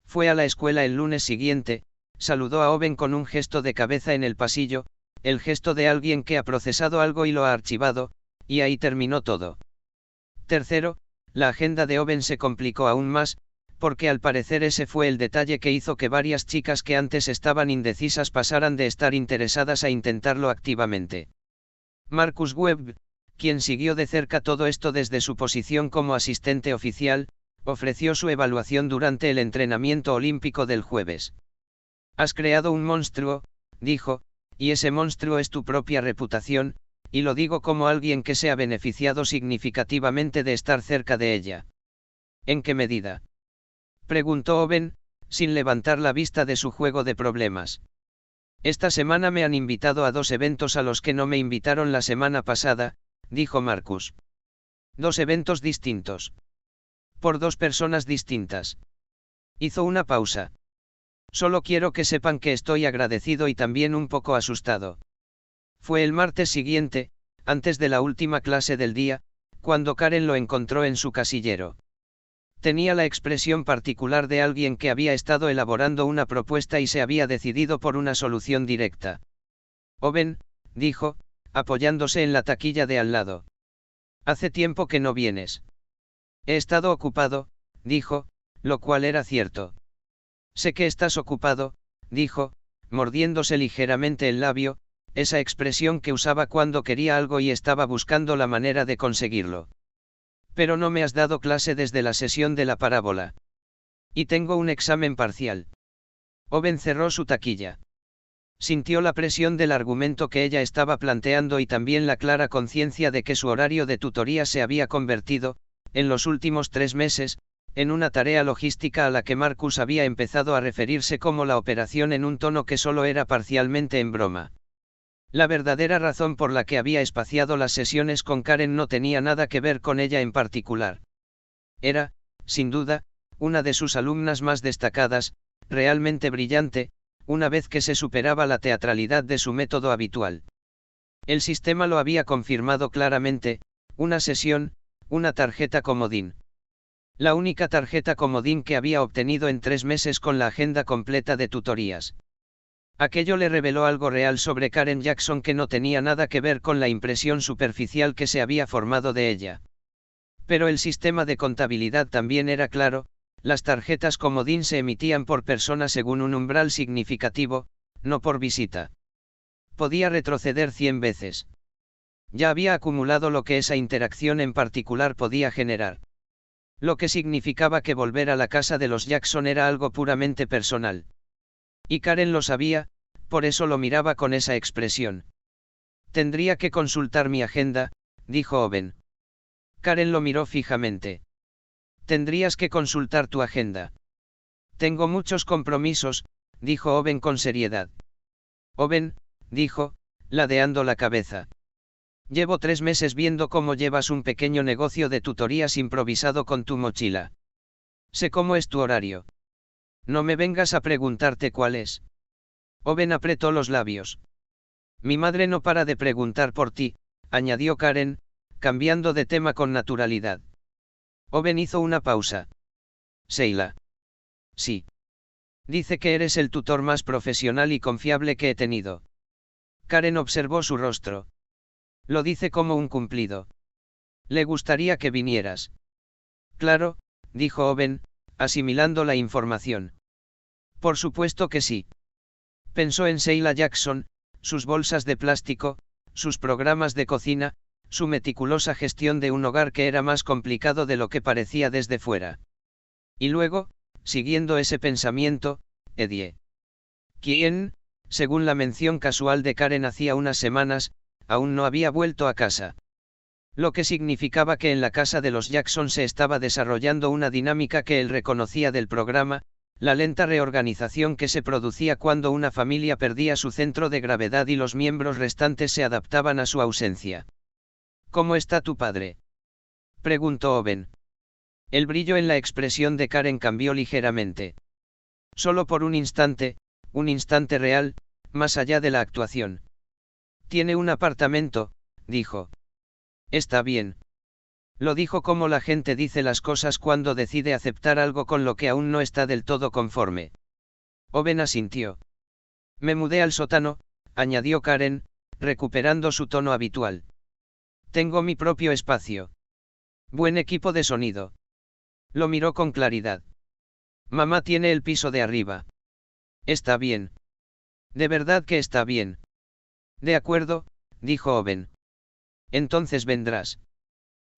Fue a la escuela el lunes siguiente, saludó a Owen con un gesto de cabeza en el pasillo, el gesto de alguien que ha procesado algo y lo ha archivado, y ahí terminó todo. Tercero, la agenda de Owen se complicó aún más, porque al parecer ese fue el detalle que hizo que varias chicas que antes estaban indecisas pasaran de estar interesadas a intentarlo activamente. Marcus Webb, quien siguió de cerca todo esto desde su posición como asistente oficial, ofreció su evaluación durante el entrenamiento olímpico del jueves. Has creado un monstruo, dijo, y ese monstruo es tu propia reputación, y lo digo como alguien que se ha beneficiado significativamente de estar cerca de ella. ¿En qué medida? Preguntó Owen, sin levantar la vista de su juego de problemas. Esta semana me han invitado a 2 eventos a los que no me invitaron la semana pasada, dijo Marcus. 2 eventos distintos. Por 2 personas distintas. Hizo una pausa. Solo quiero que sepan que estoy agradecido y también un poco asustado. Fue el martes siguiente, antes de la última clase del día, cuando Karen lo encontró en su casillero. Tenía la expresión particular de alguien que había estado elaborando una propuesta y se había decidido por una solución directa. Owen, dijo, apoyándose en la taquilla de al lado. Hace tiempo que no vienes. He estado ocupado, dijo, lo cual era cierto. Sé que estás ocupado, dijo, mordiéndose ligeramente el labio, esa expresión que usaba cuando quería algo y estaba buscando la manera de conseguirlo. Pero no me has dado clase desde la sesión de la parábola. Y tengo un examen parcial. Owen cerró su taquilla. Sintió la presión del argumento que ella estaba planteando y también la clara conciencia de que su horario de tutoría se había convertido, en los últimos 3 meses, en una tarea logística a la que Marcus había empezado a referirse como la operación en un tono que solo era parcialmente en broma. La verdadera razón por la que había espaciado las sesiones con Karen no tenía nada que ver con ella en particular. Era, sin duda, una de sus alumnas más destacadas, realmente brillante, una vez que se superaba la teatralidad de su método habitual. El sistema lo había confirmado claramente, una sesión, una tarjeta comodín. La única tarjeta comodín que había obtenido en 3 meses con la agenda completa de tutorías. Aquello le reveló algo real sobre Karen Jackson que no tenía nada que ver con la impresión superficial que se había formado de ella. Pero el sistema de contabilidad también era claro, las tarjetas comodín se emitían por persona según un umbral significativo, no por visita. Podía retroceder 100 veces. Ya había acumulado lo que esa interacción en particular podía generar. Lo que significaba que volver a la casa de los Jackson era algo puramente personal. Y Karen lo sabía, por eso lo miraba con esa expresión. Tendría que consultar mi agenda, dijo Owen. Karen lo miró fijamente. Tendrías que consultar tu agenda. Tengo muchos compromisos, dijo Owen con seriedad. Owen, dijo, ladeando la cabeza. Llevo 3 meses viendo cómo llevas un pequeño negocio de tutorías improvisado con tu mochila. Sé cómo es tu horario. No me vengas a preguntarte cuál es. Owen apretó los labios. Mi madre no para de preguntar por ti, añadió Karen, cambiando de tema con naturalidad. Owen hizo una pausa. Sheila. Sí. Dice que eres el tutor más profesional y confiable que he tenido. Karen observó su rostro. Lo dice como un cumplido. Le gustaría que vinieras. Claro, dijo Owen, asimilando la información. Por supuesto que sí. Pensó en Sheila Jackson, sus bolsas de plástico, sus programas de cocina, su meticulosa gestión de un hogar que era más complicado de lo que parecía desde fuera. Y luego, siguiendo ese pensamiento, Eddie. Quien, según la mención casual de Karen hacía unas semanas, aún no había vuelto a casa. Lo que significaba que en la casa de los Jackson se estaba desarrollando una dinámica que él reconocía del programa, la lenta reorganización que se producía cuando una familia perdía su centro de gravedad y los miembros restantes se adaptaban a su ausencia. ¿Cómo está tu padre?, preguntó Owen. El brillo en la expresión de Karen cambió ligeramente. Solo por un instante real, más allá de la actuación. Tiene un apartamento, dijo. Está bien. Lo dijo como la gente dice las cosas cuando decide aceptar algo con lo que aún no está del todo conforme. Owen asintió. Me mudé al sótano, añadió Karen, recuperando su tono habitual. Tengo mi propio espacio. Buen equipo de sonido. Lo miró con claridad. Mamá tiene el piso de arriba. Está bien. De verdad que está bien. De acuerdo, dijo Owen. Entonces vendrás.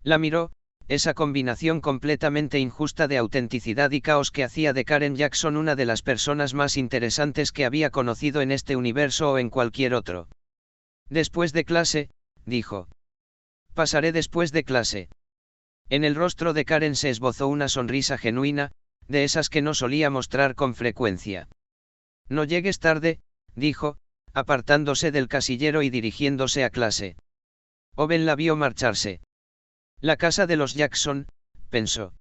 La miró, esa combinación completamente injusta de autenticidad y caos que hacía de Karen Jackson una de las personas más interesantes que había conocido en este universo o en cualquier otro. Después de clase, dijo. Pasaré después de clase. En el rostro de Karen se esbozó una sonrisa genuina, de esas que no solía mostrar con frecuencia. No llegues tarde, dijo, apartándose del casillero y dirigiéndose a clase. Owen la vio marcharse. La casa de los Jackson, pensó.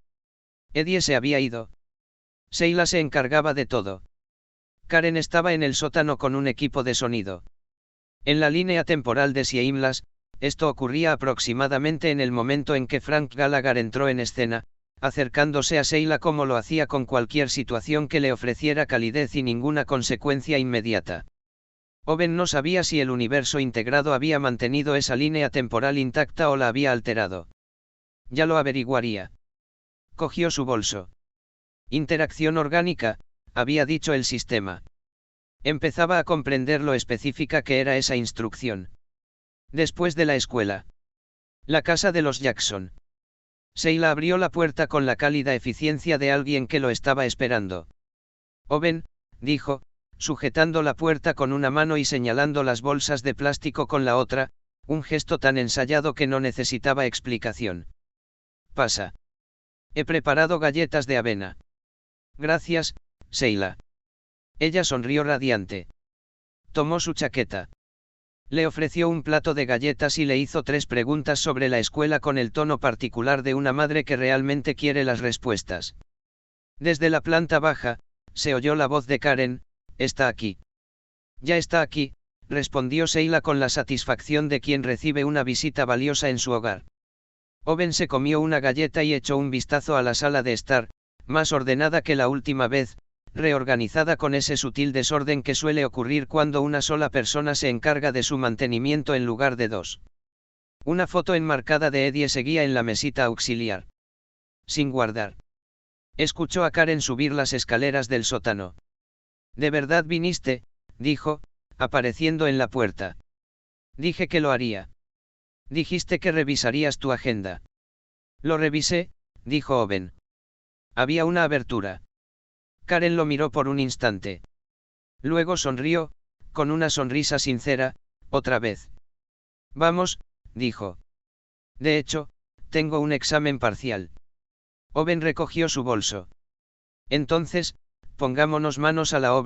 Eddie se había ido. Sheila se encargaba de todo. Karen estaba en el sótano con un equipo de sonido. En la línea temporal de Shameless, esto ocurría aproximadamente en el momento en que Frank Gallagher entró en escena, acercándose a Sheila como lo hacía con cualquier situación que le ofreciera calidez y ninguna consecuencia inmediata. Owen no sabía si el universo integrado había mantenido esa línea temporal intacta o la había alterado. Ya lo averiguaría. Cogió su bolso. Interacción orgánica, había dicho el sistema. Empezaba a comprender lo específica que era esa instrucción. Después de la escuela. La casa de los Jackson. Sheila abrió la puerta con la cálida eficiencia de alguien que lo estaba esperando. Owen, dijo, sujetando la puerta con una mano y señalando las bolsas de plástico con la otra, un gesto tan ensayado que no necesitaba explicación. Pasa. He preparado galletas de avena. Gracias, Sheila. Ella sonrió radiante. Tomó su chaqueta. Le ofreció un plato de galletas y le hizo 3 preguntas sobre la escuela con el tono particular de una madre que realmente quiere las respuestas. Desde la planta baja, se oyó la voz de Karen, está aquí. Ya está aquí, respondió Sheila con la satisfacción de quien recibe una visita valiosa en su hogar. Owen se comió una galleta y echó un vistazo a la sala de estar, más ordenada que la última vez, reorganizada con ese sutil desorden que suele ocurrir cuando una sola persona se encarga de su mantenimiento en lugar de 2. Una foto enmarcada de Eddie seguía en la mesita auxiliar. Sin guardar. Escuchó a Karen subir las escaleras del sótano. ¿De verdad viniste?, dijo, apareciendo en la puerta. Dije que lo haría. Dijiste que revisarías tu agenda. Lo revisé, dijo Owen. Había una abertura. Karen lo miró por un instante. Luego sonrió, con una sonrisa sincera, otra vez. Vamos, dijo. De hecho, tengo un examen parcial. Owen recogió su bolso. Entonces, pongámonos manos a la obra.